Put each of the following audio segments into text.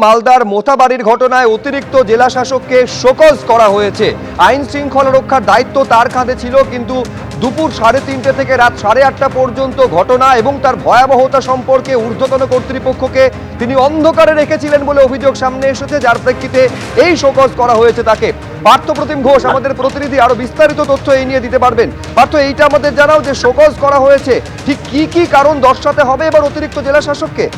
মালদার মোথাবাড়ির ঘটনায় অতিরিক্ত জেলা শাসককে শোকজ করা হয়েছে। আইন শৃঙ্খলা রক্ষার দায়িত্ব তার কাঁধে ছিল, কিন্তু দুপুর 3:30 থেকে রাত 8:30 পর্যন্ত ঘটনা এবং তার ভয়াবহতা সম্পর্কে ঊর্ধ্বতন কর্তৃপক্ষকে তিনি অন্ধকারে রেখেছিলেন বলে অভিযোগ সামনে এসেছে, যার প্রেক্ষিতে এই শোকজ করা হয়েছে তাকে। পার্থপ্রতিম ঘোষ আমাদের প্রতিনিধি আরো বিস্তারিত তথ্য এই নিয়ে দিতে পারবেন। পার্থ, এইটা আমাদের জানাও যে শোকজ করা হয়েছে, ঠিক কি কারণ দর্শাতে হবে এবার অতিরিক্ত জেলা শাসককে?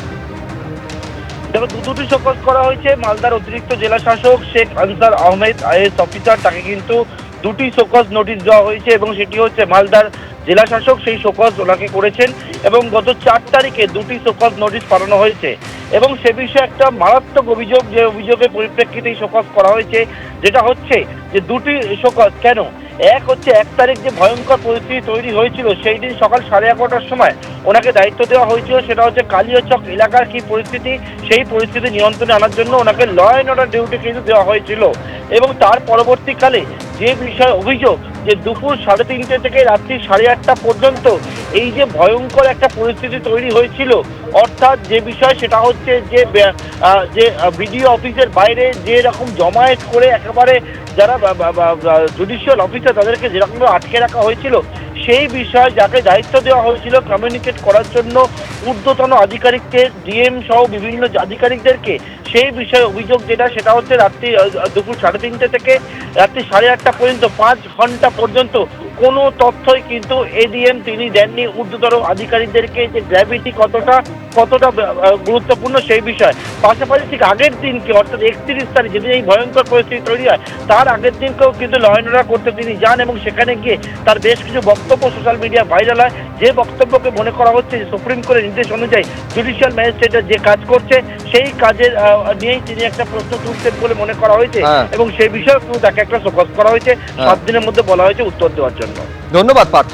দেখো, দুটি শোকজ করা হয়েছে। মালদার অতিরিক্ত জেলা শাসক Sheikh answer Ahmed IAS officer, তাকে কিন্তু দুটি শোকজ নোটিশ দেওয়া হয়েছে এবং সেটি হচ্ছে মালদার জেলা শাসক সেই শোকজ ওনাকে করেছেন এবং গত 4 তারিখে দুটি শোকজ নোটিশ পাঠানো হয়েছে এবং সে বিষয়ে একটা মারাত্মক অভিযোগ, যে অভিযোগের পরিপ্রেক্ষিতে এই শোকজ করা হয়েছে, যেটা হচ্ছে যে দুটি শোকজ কেন। এক হচ্ছে 1 তারিখ যে ভয়ঙ্কর পরিস্থিতি তৈরি হয়েছিল, সেই দিন সকাল 11:30টার সময় ওনাকে দায়িত্ব দেওয়া হয়েছিল, সেটা হচ্ছে কালিয়াচক এলাকার কি পরিস্থিতি, সেই পরিস্থিতি নিয়ন্ত্রণে আনার জন্য ওনাকে ল অ্যান্ড অর্ডার ডিউটি কিন্তু দেওয়া হয়েছিল। এবং তার পরবর্তীকালে যে বিষয়ে অভিযোগ যে দুপুর 3:30 থেকে রাত্রি 8:30 পর্যন্ত এই যে ভয়ঙ্কর একটা পরিস্থিতি তৈরি হয়েছিল, অর্থাৎ যে বিষয় সেটা হচ্ছে যে বিডিও অফিসের বাইরে যে রকম জমায়েত করে একেবারে যারা জুডিশিয়াল অফিসার তাদেরকে যেরকম আটকে রাখা হয়েছিল, সেই বিষয়ে যাকে দায়িত্ব দেওয়া হয়েছিল কমিউনিকেট করার জন্য ঊর্ধ্বতন আধিকারিককে, ডিএম সহ বিভিন্ন আধিকারিকদেরকে, সেই বিষয়ে অভিযোগ যেটা সেটা হচ্ছে দুপুর 3:30 থেকে রাত্রি 8:30 পর্যন্ত 5 ঘন্টা পর্যন্ত কোনো তথ্যই কিন্তু এডিএম তিনি দেননি ঊর্ধ্বতন আধিকারিকদেরকে, যে গ্র্যাভিটি কতটা গুরুত্বপূর্ণ সেই বিষয়। পাশাপাশি ঠিক আগের দিনকে অর্থাৎ 31 তারিখ যেদিন এই ভয়ঙ্কর পরিস্থিতি তৈরি হয়, তার আগের দিনকেও কিন্তু ল অ্যান্ড অর্ডার করতে তিনি যান এবং সেখানে গিয়ে তার বেশ কিছু বক্তব্য সোশ্যাল মিডিয়া ভাইরাল হয়, যে বক্তব্যকে মনে করা হচ্ছে যে সুপ্রিম কোর্টের নির্দেশ অনুযায়ী জুডিশিয়াল ম্যাজিস্ট্রেটরা যে কাজ করছে সেই কাজের নিয়েই তিনি একটা প্রশ্ন তুলছেন বলে মনে করা হয়েছে এবং সেই বিষয়ে তাকে একটা শোকজ করা হয়েছে। 7 দিনের মধ্যে বলা হয়েছে উত্তর দেওয়ার জন্য। ধন্যবাদ পার্থ।